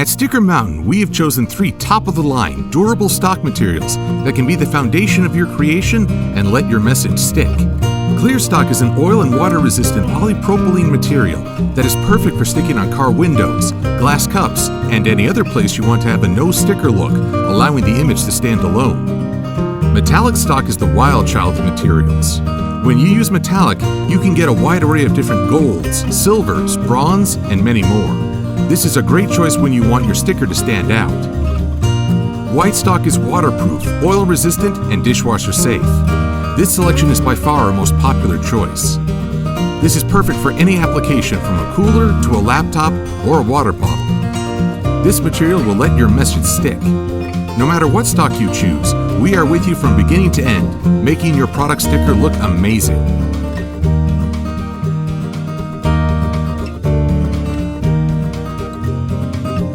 At Sticker Mountain, we have chosen 3 top-of-the-line, durable stock materials that can be the foundation of your creation and let your message stick. ClearStock is an oil and water-resistant polypropylene material that is perfect for sticking on car windows, glass cups, and any other place you want to have a no-sticker look, allowing the image to stand alone. Metallic stock is the wild child of materials. When you use metallic, you can get a wide array of different golds, silvers, bronze, and many more. This is a great choice when you want your sticker to stand out. White stock is waterproof, oil-resistant, and dishwasher safe. This selection is by far our most popular choice. This is perfect for any application from a cooler to a laptop or a water bottle. This material will let your message stick. No matter what stock you choose, we are with you from beginning to end, making your product sticker look amazing.